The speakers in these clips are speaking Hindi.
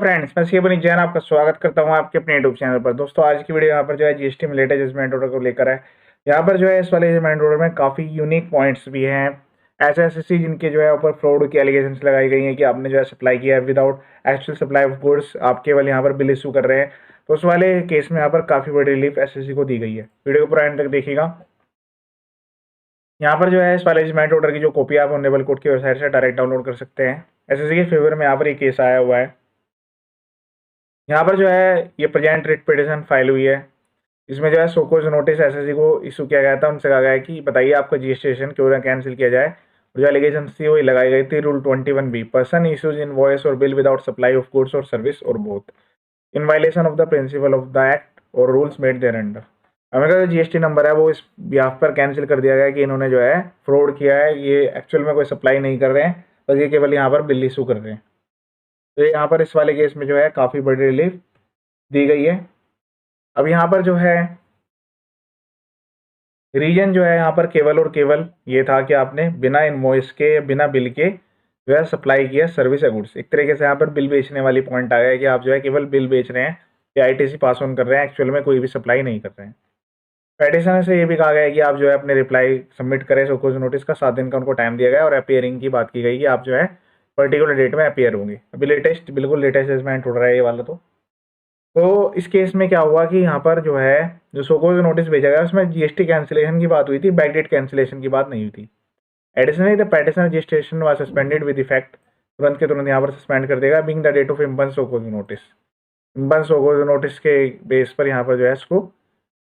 फ्रेंड्स, मैं शिवनी जैन आपका स्वागत करता हूं आपके अपने यूट्यूब चैनल पर। दोस्तों, आज की वीडियो यहाँ पर जो है जीएसटी में लेटेस्ट जजमेंट ऑर्डर को लेकर है। यहाँ पर जो है इस वाले जजमेंट ऑर्डर में काफ़ी यूनिक पॉइंट्स भी हैं। ऐसे ऐसे जिनके जो है ऊपर फ्रॉड की एलिगेशंस लगाई गई हैं कि आपने जो है सप्लाई किया है without actual supply of goods, आप केवल यहाँ पर बिल इशू कर रहे हैं। तो उस वाले केस में यहाँ पर काफ़ी बड़ी रिलीफ एसएससी को दी गई है। वीडियो को पूरा एंड तक देखिएगा। यहाँ पर जो है इस वाले जजमेंट ऑर्डर की जो कॉपी आप ऑनरेबल कोर्ट की वेबसाइट से डायरेक्ट डाउनलोड कर सकते हैं। एसएससी के फेवर में यहाँ पर ये केस आया हुआ है। यहाँ पर जो है ये प्रेजेंट रिट पिटीशन फाइल हुई है। इसमें जो है सोकोज नोटिस एसएससी को इशू किया गया था। उनसे कहा गया है कि बताइए आपका रजिस्ट्रेशन क्यों ना कैंसिल किया जाए। और जो एलिगेशन थी वो लगाई गई थी rule 21B, person issues invoice और bill without supply of goods और सर्विस और both in violation of the principle of the act और रूल्स मेड देयर अंडर। हमें का जो जीएसटी नंबर है वो इस बिहाफ पर कैंसिल कर दिया गया है कि इन्होंने जो है फ्रॉड किया है। ये एक्चुअल में कोई सप्लाई नहीं कर रहे हैं, बस ये केवल यहाँ पर बिल इशू कर रहे हैं। तो यहाँ पर इस वाले केस में जो है काफ़ी बड़ी रिलीफ दी गई है। अब यहाँ पर जो है रीजन जो है यहाँ पर केवल और केवल ये था कि आपने बिना इनवॉइस के या बिना बिल के जो है सप्लाई किया सर्विस या गुड्स। एक तरीके से यहाँ पर बिल बेचने वाली पॉइंट आ गया है कि आप जो है केवल बिल बेच रहे हैं या आईटीसी पास ऑन कर रहे हैं, एक्चुअल में कोई भी सप्लाई नहीं कर रहे हैं। पेटिशनर से ये भी कहा गया है कि आप जो है अपने रिप्लाई सबमिट करें। सोकोज नोटिस का 7 दिन का उनको टाइम दिया गया और अपियरिंग की बात की गई कि आप जो है पर्टिकुलर डेट में अपियर होंगे। अभी बिल्कुल लेटेस्ट जजमेंट उठ रहा है ये वाला। तो इस केस में क्या हुआ कि यहाँ पर जो है जो सोकोज नोटिस भेजा गया उसमें जीएसटी कैंसिलेशन की बात हुई थी, बैकडेट कैंसिलेशन की बात नहीं हुई थी। Additionally the petition registration was suspended with effect, तुरंत के तुरंत यहाँ पर सस्पेंड कर देगा being the date of impugned show cause notice. Impugned show cause notice के बेस पर यहाँ पर जो है इसको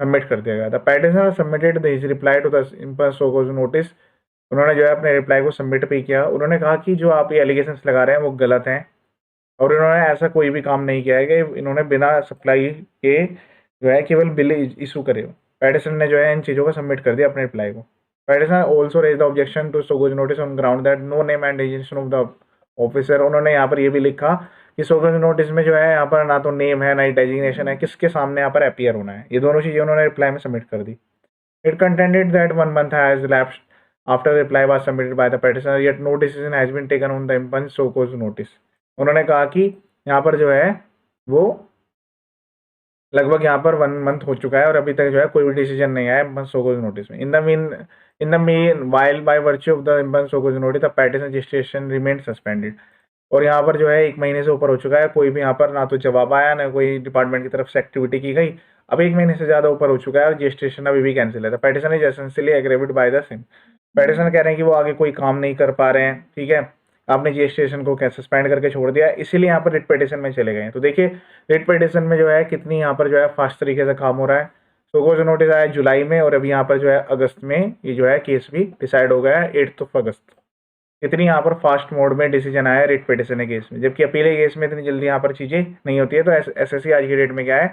सबमिट कर दिया गया। The petitioner submitted his reply to the impugned show cause notice. उन्होंने जो है अपने रिप्लाई को सबमिट भी किया। उन्होंने कहा कि जो आप ये एलिगेशंस लगा रहे हैं वो गलत हैं और इन्होंने ऐसा कोई भी काम नहीं किया है कि इन्होंने बिना सप्लाई के जो है केवल बिल इशू करे हो। पेटिशन ने जो है इन चीज़ों को सबमिट कर दिया अपने रिप्लाई को। Petition also raise the objection to show cause notice on ground that no name and designation of the officer. उन्होंने यहाँ पर ये भी लिखा कि सोकोज नोटिस में जो है यहाँ पर ना तो नेम है ना ही डेजिग्नेशन है, किसके सामने यहाँ पर अपियर होना है। ये दोनों चीज़ें उन्होंने रिप्लाई में सबमिट कर दी। It contended that 1 month has lapsed after reply was submitted by the petitioner yet no decision has been taken on the impugned show cause notice. उन्होंने कहा कि यहाँ पर जो है वो लगभग यहाँ पर 1 month हो चुका है और अभी तक जो है कोई भी डिसीजन नहीं आया इम्पन सोकोज नोटिस में। In the meanwhile by virtue of the impugned show cause notice the petition registration remain suspended. और यहाँ पर जो है 1 महीने से ऊपर हो चुका है, कोई भी यहाँ पर ना तो जवाब आया ना कोई डिपार्टमेंट की तरफ से एक्टिविटी की गई। अब 1 महीने से ज़्यादा ऊपर हो चुका है और रजिस्ट्रेशन अभी भी कैंसिल है। The petition is essentially aggrieved by the same. Petition कह रहे हैं कि वो आगे कोई काम नहीं कर पा रहे हैं, ठीक है, आपने रजिस्ट्रेशन को क्या सस्पेंड करके छोड़ दिया, इसीलिए यहाँ पर रिट पिटीशन में चले गए हैं। तो देखिए रिट पिटीशन में जो है कितनी यहाँ पर जो है फास्ट तरीके से काम हो रहा है। सोकोज नोटिस आया जुलाई में और अभी यहाँ पर जो है अगस्त में ये जो है केस भी डिसाइड हो गया है 8 अगस्त। इतनी यहाँ पर फास्ट मोड में डिसीजन आया रिट पिटीशन केस में, जबकि अपील केस में इतनी जल्दी यहाँ पर चीज़ें नहीं होती है। तो एसएससी आज की डेट में क्या है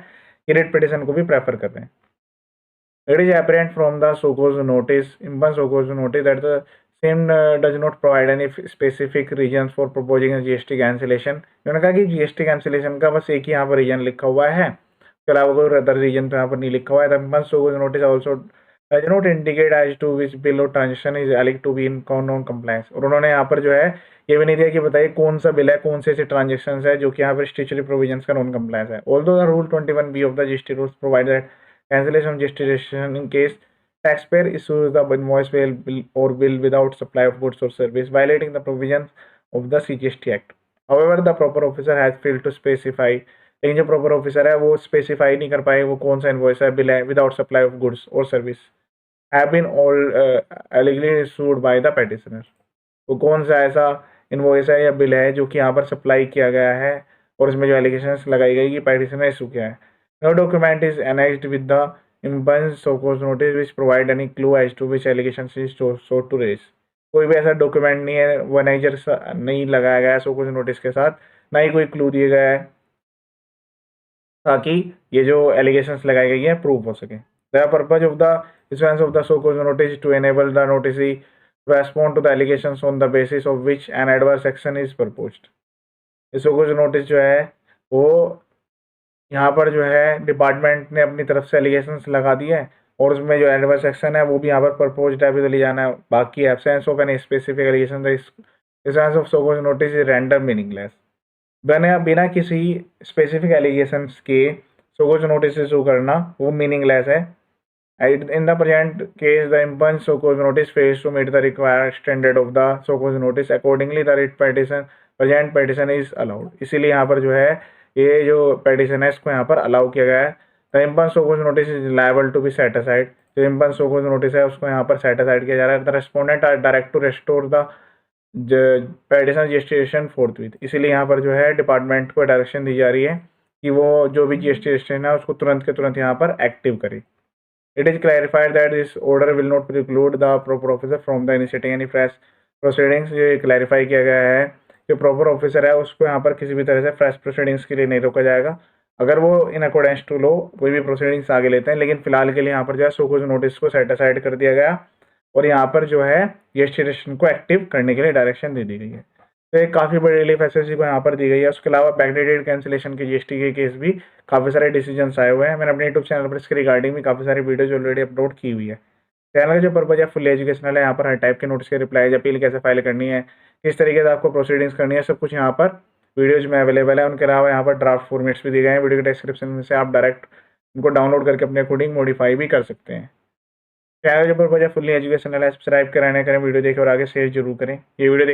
कि रिट पिटीशन को भी प्रेफर कर रहे हैं। It is apparent from the Soko's notice, Impan Soko's notice, that the same does not provide any specific reasons for proposing a GST cancellation. उन्होंने कहा कि GST cancellation का बस एक ही यहाँ पर रीजन लिखा हुआ है, इसके अलावा कोई अदर रीजन तो यहाँ पर नहीं लिखा हुआ है। The Impan Soko's notice also does not indicate as to which bill or transaction is alleged to be in non compliance। और उन्होंने यहाँ पर जो है ये भी नहीं दिया कि बताइए कौन सा बिल है, कौन से ऐसे ट्रांजेक्शन है जो कि यहाँ पर स्टैट्यूटरी प्रोविजंस का नॉन कंप्लायंस है। Although the rule 21B of the GST rules provide that cancellation of registration in case taxpayer issues the invoice bill or bill without supply of goods or service violating the provisions of the CGST Act. However, the proper officer has failed to specify, लेकिन जो प्रॉपर ऑफिसर है वो स्पेसिफाई नहीं कर पाए वो कौन सा इन्वॉइस है, बिल है विदाउट सप्लाई ऑफ गुड्स और service have been all allegedly issued by the petitioner। वो कौन सा ऐसा इन्वॉइस है या बिल है जो कि यहाँ पर सप्लाई किया गया है और उसमें जो एलिगेशंस लगाई गई कि पेटिशनर इशू किया है। No document is annexed with the impugned Soko's notice which provide any clue as to which allegations is sought to raise। कोई भी ऐसा डॉक्यूमेंट नहीं है, वो नहीं लगाया गया है सोकोज नोटिस के साथ, ना ही कोई क्लू दिया गया है ताकि ये जो एलिगेशंस लगाई गई हैं प्रूव हो सके। The purpose of the issuance of the Soko's notice to enable the noticee to respond to the allegations on the basis of which an adverse action is proposed। ये सोकोज नोटिस जो है वो यहाँ पर जो है डिपार्टमेंट ने अपनी तरफ से एलिगेशंस लगा दिए हैं और उसमें जो एडवर्स एक्शन है वो भी यहाँ पर प्रपोज्ड है, अभी ले जाना है। बाकी absence of any specific allegation the issuance of Soko's notice is render meaningless। बिना बिना किसी स्पेसिफिक एलिगेशंस के सोकोज नोटिस इशू करना वो मीनिंगलेस है। In the present case, the impunch so-called notice fails to meet the required standard of the so-called notice. Accordingly, the writ petition present petition is allowed. इसीलिए यहाँ पर जो है ये जो petition है इसको यहाँ पर अलाउ किया गया है। The impunch so-called notice is liable to be set aside. जो impunch so-called notice है उसको यहाँ पर set aside किया जा रहा है। The respondent are direct to restore the petition registration forthwith. इसीलिए यहाँ पर जो है डिपार्टमेंट को डायरेक्शन दी जा रही है कि वो जो भी GST रजिस्ट्रेशन है उसको तुरंत के तुरंत यहाँ पर एक्टिव करे। It is clarified that this order will not preclude the proper officer from the initiating any fresh proceedings. ये क्लैरिफाई किया गया है कि प्रॉपर ऑफिसर है उसको यहाँ पर किसी भी तरह से फ्रेश प्रोसीडिंग्स के लिए नहीं रोका जाएगा अगर वो इन अकॉर्डेंस टू लो कोई भी प्रोसीडिंग्स आगे लेते हैं। लेकिन फिलहाल के लिए यहाँ पर जो है सोकोज नोटिस को सेट असाइड कर दिया गया और यहाँ पर जो है जीएसटी रजिस्ट्रेशन को एक्टिव करने के लिए डायरेक्शन दे दी गई है। तो एक काफ़ी बड़ी रिलीफ एसएससी को यहाँ पर दी गई है। उसके अलावा बैकडेटेड कैंसिलेशन के जीएसटी के केस भी काफ़ी सारे डिसीजंस आए हुए हैं। मैंने अपने यूट्यूब चैनल पर इसके रिगार्डिंग भी काफ़ी सारी वीडियोज ऑलरेडी अपलोड की हुई है। चैनल का जो पर्पज है फुल एजुकेशनल है। यहाँ पर हर टाइप के नोटिस के रिप्लाई, अपील कैसे फाइल करनी है, किस तरीके से आपको प्रोसीडिंग्स करनी है, सब कुछ यहाँ पर वीडियोज में अवेलेबल है। उनके अलावा यहाँ पर ड्राफ्ट फॉर्मेट्स भी दिए गए हैं। वीडियो के डिस्क्रिप्शन में से आप डायरेक्ट उनको डाउनलोड करके अपने अकॉर्डिंग मॉडिफाई भी कर सकते हैं। चैनल के पर्पज है फुल्ली एजुकेशनल है। सब्सक्राइब कराने करें, वीडियो देखें और आगे शेयर जरूर करें। ये वीडियो